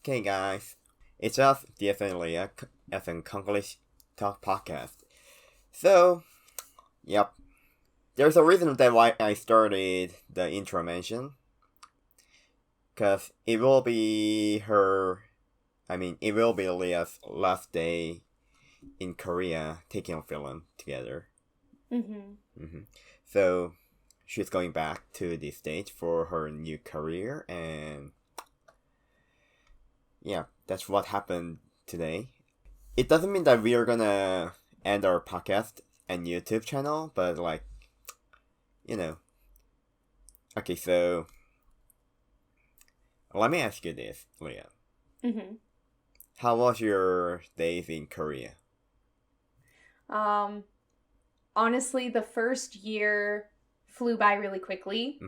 Okay, guys, it's us, DF and Leah, FM Konglish Talk Podcast. So, yep, there's a reason that why I started the intro mention, because it will be Leah's last day in Korea taking a film together. So, she's going back to the States for her new career, and yeah, that's what happened today. It doesn't mean that we are gonna end our podcast and YouTube channel, but Okay, so let me ask you this, Leah. How was your days in Korea? Honestly, the first year flew by really quickly.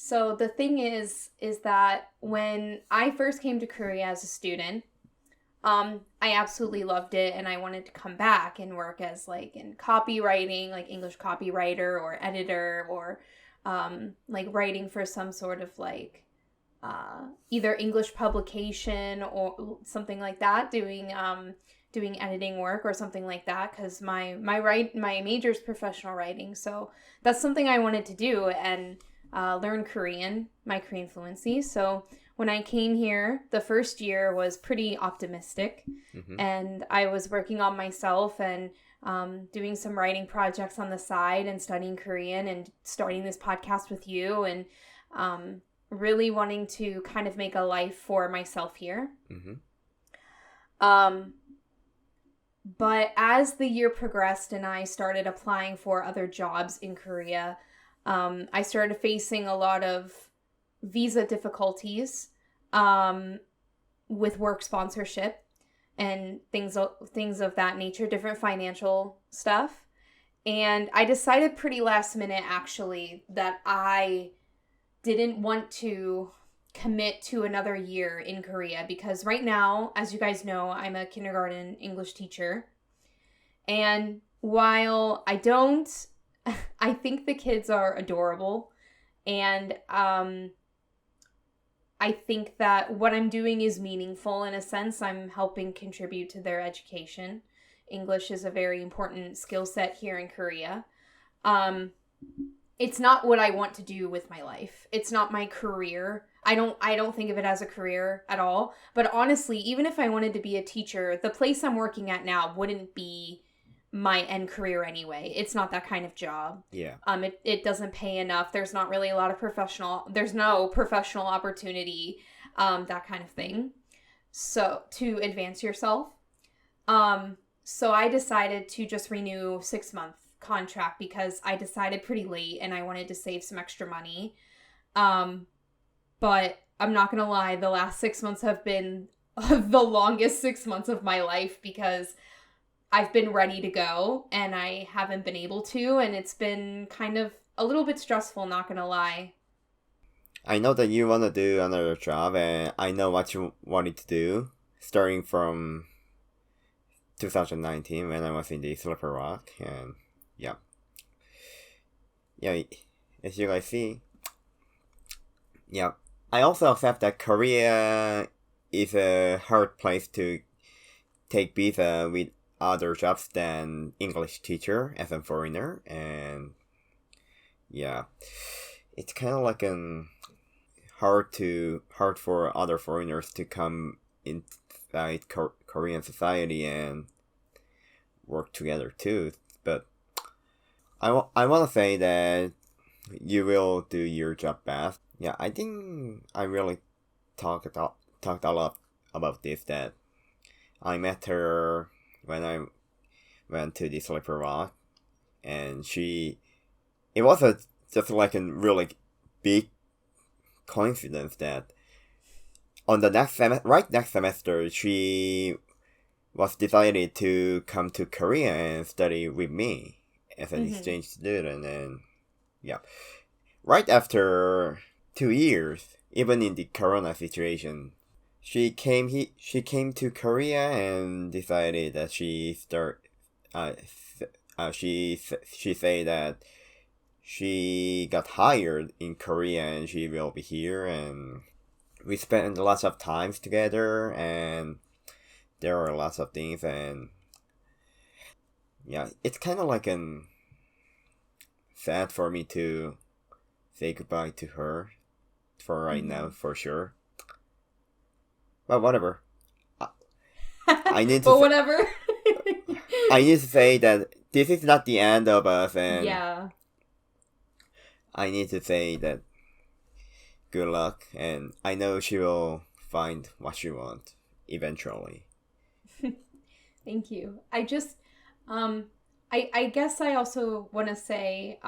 So the thing is that when I first came to Korea as a student, I absolutely loved it, and I wanted to come back and work as in copywriting, English copywriter or editor, or writing for some sort of either English publication or something like that, doing editing work or something like that, because my major is professional writing, so that's something I wanted to do, and learn my Korean fluency. So when I came here, the first year was pretty optimistic, and I was working on myself and doing some writing projects on the side and studying Korean and starting this podcast with you, and really wanting to kind of make a life for myself here. But as the year progressed and I started applying for other jobs in Korea, I started facing a lot of visa difficulties with work sponsorship and things of that nature, different financial stuff. And I decided pretty last minute, actually, that I didn't want to commit to another year in Korea, because right now, as you guys know, I'm a kindergarten English teacher. And while I think the kids are adorable, and I think that what I'm doing is meaningful in a sense. I'm helping contribute to their education. English is a very important skill set here in Korea. It's not what I want to do with my life. It's not my career. I don't think of it as a career at all. But honestly, even if I wanted to be a teacher, the place I'm working at now wouldn't be my end career anyway. It's not that kind of job. Yeah. It doesn't pay enough. There's not really a lot of there's no professional opportunity, that kind of thing. So to advance yourself. So I decided to just renew 6-month contract because I decided pretty late and I wanted to save some extra money. But I'm not going to lie, the last 6 months have been the longest 6 months of my life, because I've been ready to go and I haven't been able to, and it's been kind of a little bit stressful, not going to lie. I know that you want to do another job, and I know what you wanted to do, starting from 2019 when I was in the Slipper Rock, and yeah, as you guys see, yeah, I also accept that Korea is a hard place to take visa with other jobs than English teacher as a foreigner, and yeah, it's kind of hard for other foreigners to come inside Korean society and work together too. But I want to say that you will do your job best. Yeah, I think I really talked a lot about this, that I met her when I went to the Slipper Rock, and it was just a really big coincidence that on the next semester, she was decided to come to Korea and study with me as an exchange student, and yeah, right after 2 years, even in the Corona situation, she came to Korea and decided that she said that she got hired in Korea and she will be here, and we spent lots of times together, and there are lots of things, and yeah, it's kind of like sad for me to say goodbye to her for right now, for sure. But whatever. I need to. But whatever. I need to say that this is not the end of us, and yeah. I need to say that good luck, and I know she will find what she wants eventually. Thank you. I just, I guess I also want to say,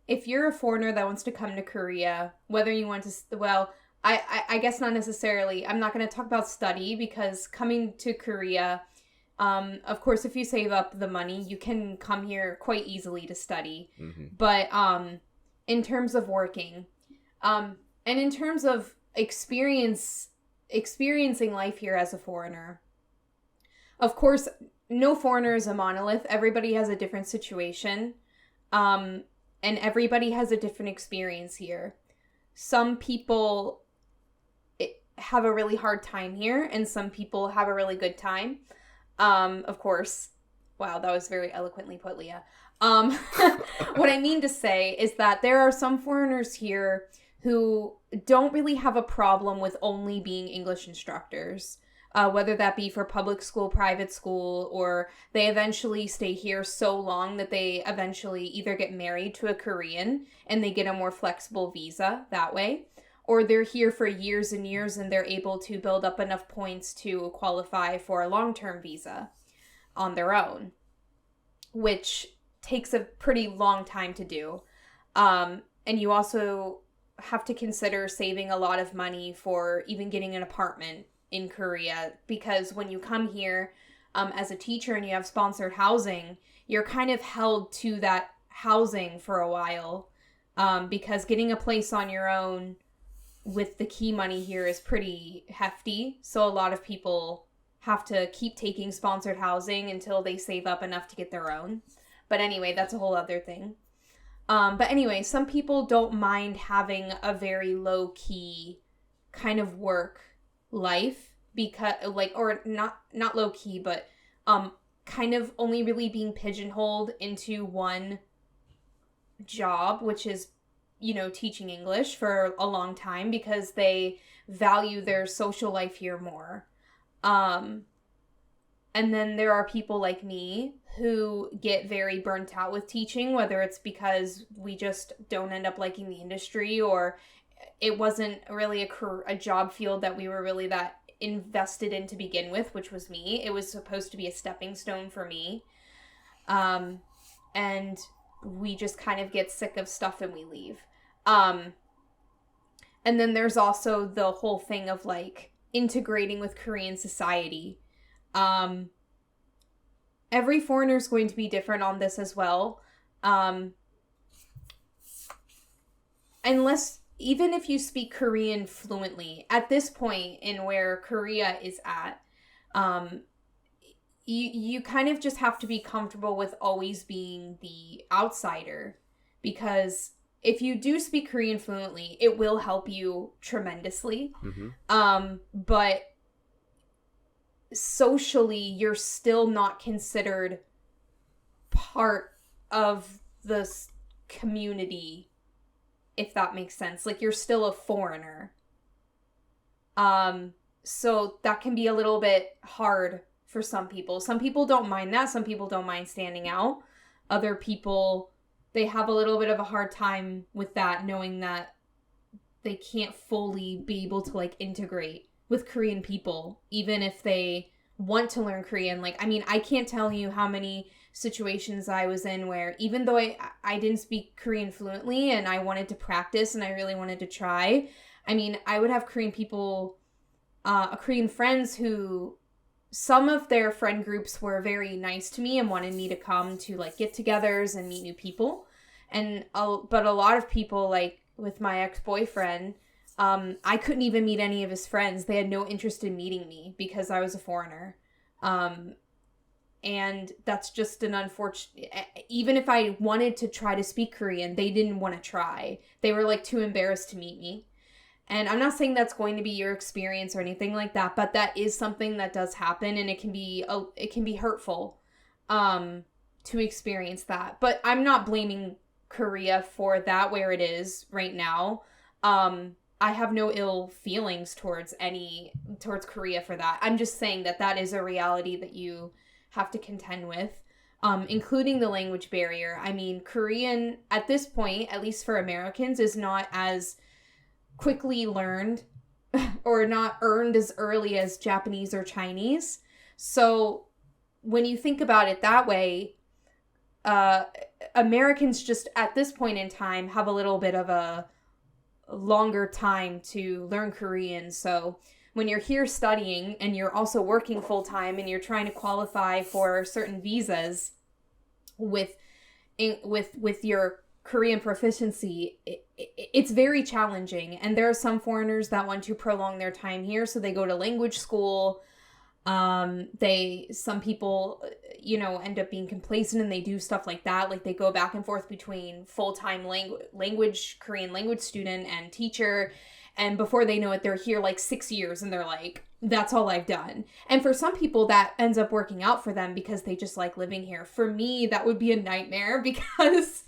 if you're a foreigner that wants to come to Korea, whether you want to, well, I guess not necessarily. I'm not going to talk about study, because coming to Korea, of course, if you save up the money, you can come here quite easily to study. Mm-hmm. But in terms of working, and in terms of experiencing life here as a foreigner, of course, no foreigner is a monolith. Everybody has a different situation, and everybody has a different experience here. Some people have a really hard time here, and some people have a really good time. Of course. Wow, that was very eloquently put, Leah. What I mean to say is that there are some foreigners here who don't really have a problem with only being English instructors, whether that be for public school, private school, or they eventually stay here so long that they eventually either get married to a Korean and they get a more flexible visa that way, or they're here for years and years and they're able to build up enough points to qualify for a long-term visa on their own, which takes a pretty long time to do. And you also have to consider saving a lot of money for even getting an apartment in Korea, because when you come here as a teacher and you have sponsored housing, you're kind of held to that housing for a while, because getting a place on your own with the key money here is pretty hefty. So a lot of people have to keep taking sponsored housing until they save up enough to get their own. But anyway, that's a whole other thing. But anyway, some people don't mind having a very low-key kind of work life, because or not low key, but kind of only really being pigeonholed into one job, which is, teaching English for a long time, because they value their social life here more. And then there are people like me who get very burnt out with teaching, whether it's because we just don't end up liking the industry, or it wasn't really a job field that we were really that invested in to begin with, which was me. It was supposed to be a stepping stone for me. And we just kind of get sick of stuff and we leave. And then there's also the whole thing of integrating with Korean society. Every foreigner is going to be different on this as well. Even if you speak Korean fluently, at this point in where Korea is at, you kind of just have to be comfortable with always being the outsider, because if you do speak Korean fluently, it will help you tremendously. Mm-hmm. But socially, you're still not considered part of this community, if that makes sense. You're still a foreigner. So that can be a little bit hard for some people. Some people don't mind that. Some people don't mind standing out. Other people, they have a little bit of a hard time with that, knowing that they can't fully be able to integrate with Korean people, even if they want to learn Korean. I can't tell you how many situations I was in where, even though I didn't speak Korean fluently and I wanted to practice and I really wanted to try, I would have Korean people, Korean friends who, some of their friend groups were very nice to me and wanted me to come to get-togethers and meet new people. But a lot of people, with my ex-boyfriend, I couldn't even meet any of his friends. They had no interest in meeting me because I was a foreigner. And that's just an unfortunate, even if I wanted to try to speak Korean, they didn't want to try. They were like too embarrassed to meet me. And I'm not saying that's going to be your experience or anything like that, but that is something that does happen, and it can be hurtful to experience that. But I'm not blaming Korea for that where it is right now. I have no ill feelings towards Korea for that. I'm just saying that is a reality that you have to contend with, including the language barrier. I mean, Korean at this point, at least for Americans, is not as quickly learned or not earned as early as Japanese or Chinese. So when you think about it that way, Americans just at this point in time have a little bit of a longer time to learn Korean. So when you're here studying and you're also working full time and you're trying to qualify for certain visas with your Korean proficiency, it's very challenging. And there are some foreigners that want to prolong their time here, so they go to language school. Some people, end up being complacent and they do stuff like that. Like they go back and forth between full-time Korean language student and teacher. And before they know it, they're here like 6 years and they're like, that's all I've done. And for some people that ends up working out for them because they just like living here. For me, that would be a nightmare because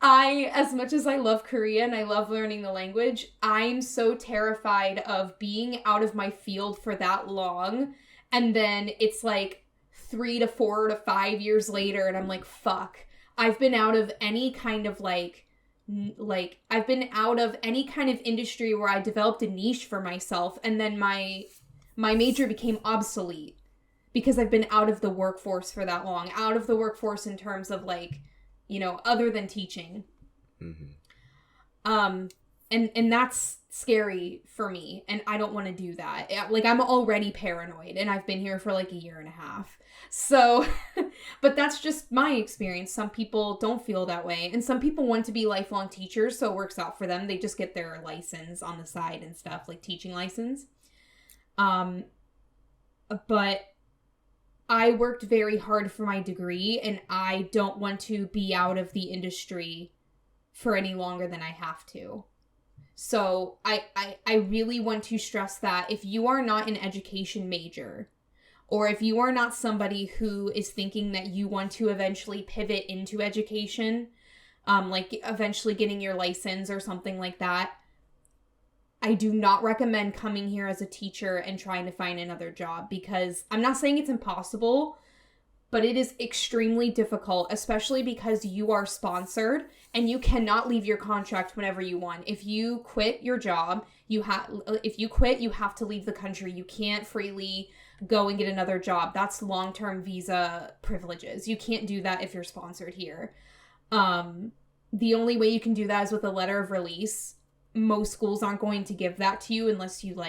as much as I love Korean, I love learning the language, I'm so terrified of being out of my field for that long. And then it's like 3 to 4 to 5 years later and I'm like, fuck, I've been out of any kind of I've been out of any kind of industry where I developed a niche for myself. And then my major became obsolete because I've been out of the workforce for that long, out of the workforce in terms of other than teaching. Mm-hmm. And that's scary for me, and I don't want to do that. Like, I'm already paranoid, and I've been here for like a year and a half. So, but that's just my experience. Some people don't feel that way, and some people want to be lifelong teachers, so it works out for them. They just get their license on the side and stuff, like teaching license. But I worked very hard for my degree, and I don't want to be out of the industry for any longer than I have to. So I really want to stress that if you are not an education major, or if you are not somebody who is thinking that you want to eventually pivot into education, like eventually getting your license or something like that, I do not recommend coming here as a teacher and trying to find another job, because I'm not saying it's impossible, but it is extremely difficult, especially because you are sponsored and you cannot leave your contract whenever you want. If you quit your job, you have to leave the country. You can't freely go and get another job. That's long-term visa privileges. You can't do that if you're sponsored here. The only way you can do that is with a letter of release. Most schools aren't going to give that to you unless you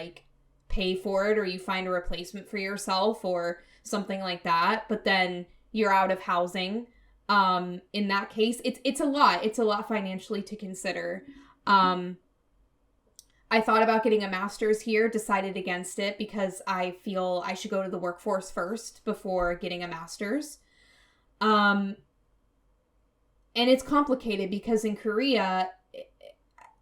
pay for it or you find a replacement for yourself or something like that. But then you're out of housing. In that case, it's a lot financially to consider. I thought about getting a master's here, decided against it because I feel I should go to the workforce first before getting a master's. And it's complicated because in Korea,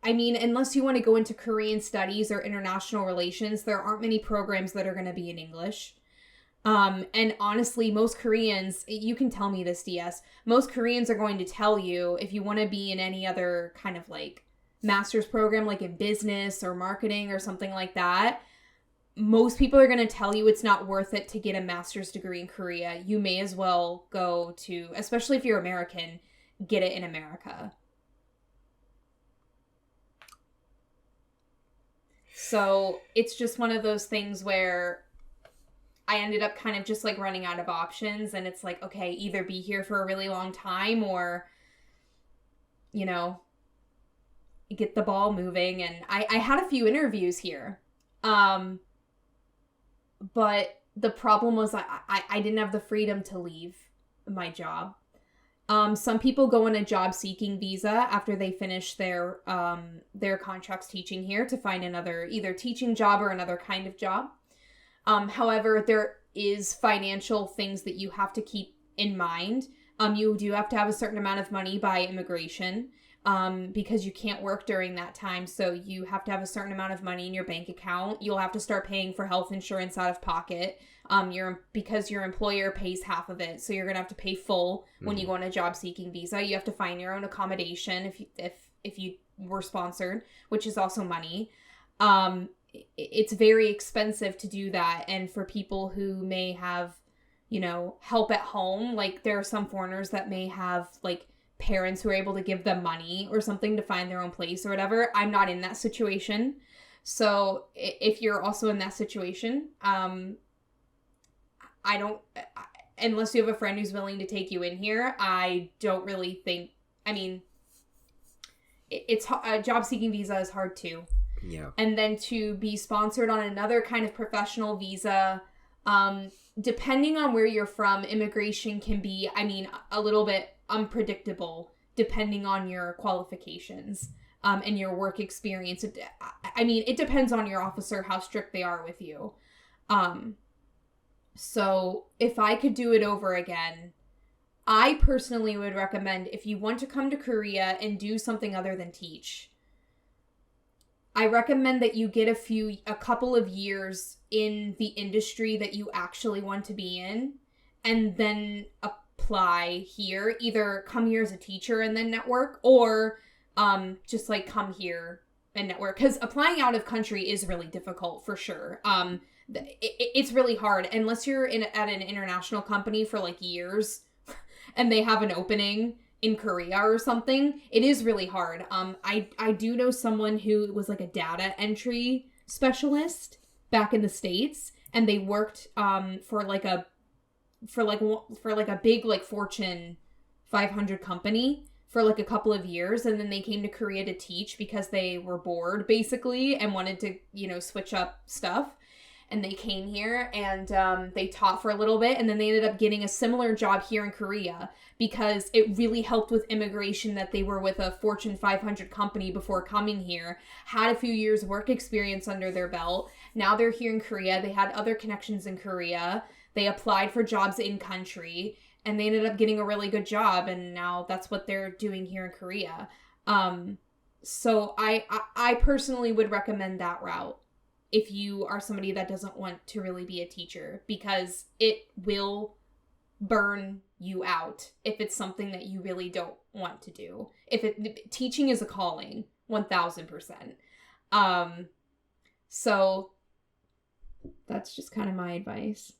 I mean, unless you want to go into Korean studies or international relations, there aren't many programs that are going to be in English. And honestly, most Koreans, you can tell me this, DS, most Koreans are going to tell you if you want to be in any other kind of master's program, like in business or marketing or something like that, most people are going to tell you it's not worth it to get a master's degree in Korea. You may as well go to, especially if you're American, get it in America. So it's just one of those things where I ended up kind of just running out of options, and it's okay, either be here for a really long time or, get the ball moving. And I had a few interviews here. But the problem was I didn't have the freedom to leave my job. Some people go on a job seeking visa after they finish their contracts teaching here to find another either teaching job or another kind of job. However, is financial things that you have to keep in mind. You do have to have a certain amount of money by immigration, because you can't work during that time. So you have to have a certain amount of money in your bank account. You'll have to start paying for health insurance out of pocket. Because your employer pays half of it. So you're going to have to pay full when you go on a job seeking visa. You have to find your own accommodation if you were sponsored, which is also money. It's very expensive to do that. And for people who may have, help at home, like there are some foreigners that may have like parents who are able to give them money or something to find their own place or whatever. I'm not in that situation. So if you're also in that situation, unless you have a friend who's willing to take you in here, I don't really think, it's a job seeking visa is hard too. Yeah. And then to be sponsored on another kind of professional visa, depending on where you're from, immigration can be, a little bit unpredictable depending on your qualifications, and your work experience. It depends on your officer, how strict they are with you. So if I could do it over again, I personally would recommend, if you want to come to Korea and do something other than teach, I recommend that you get a couple of years in the industry that you actually want to be in, and then apply here. Either come here as a teacher and then network, or just like come here and network. Because applying out of country is really difficult for sure. It's really hard unless you're at an international company for like years and they have an opening in Korea or something. It is really hard. I do know someone who was like a data entry specialist back in the States, and they worked for a big like Fortune 500 company for like a couple of years, and then they came to Korea to teach because they were bored basically and wanted to switch up stuff. And they came here and they taught for a little bit, and then they ended up getting a similar job here in Korea because it really helped with immigration that they were with a Fortune 500 company before coming here, had a few years work experience under their belt. Now they're here in Korea. They had other connections in Korea. They applied for jobs in country, and they ended up getting a really good job, and now that's what they're doing here in Korea. So I personally would recommend that route if you are somebody that doesn't want to really be a teacher, because it will burn you out if it's something that you really don't want to do. Teaching is a calling, 1000%. So that's just kind of my advice.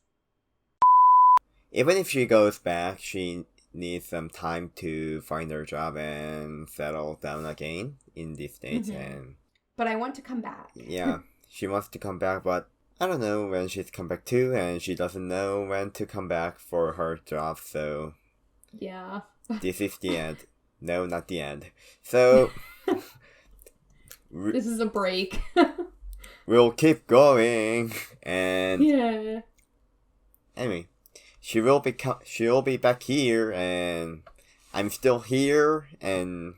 Even if she goes back, she needs some time to find her job and settle down again in the States. Mm-hmm. But I want to come back. Yeah. She wants to come back, but I don't know when she's come back to, and she doesn't know when to come back for her job, so... Yeah. This is the end. No, not the end. So... This is a break. We'll keep going, and... Yeah. Anyway, she will be back here, and I'm still here, and...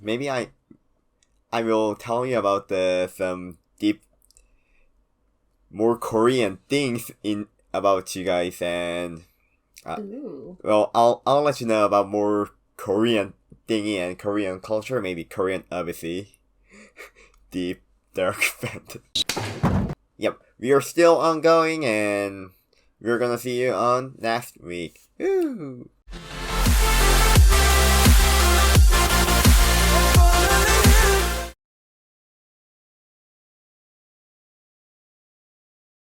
Maybe I will tell you about some deep, more Korean things about you guys, and well, I'll let you know about more Korean thingy and Korean culture, maybe Korean odyssey, deep dark fantasy. Yep, we are still ongoing, and we're gonna see you on next week. Woo!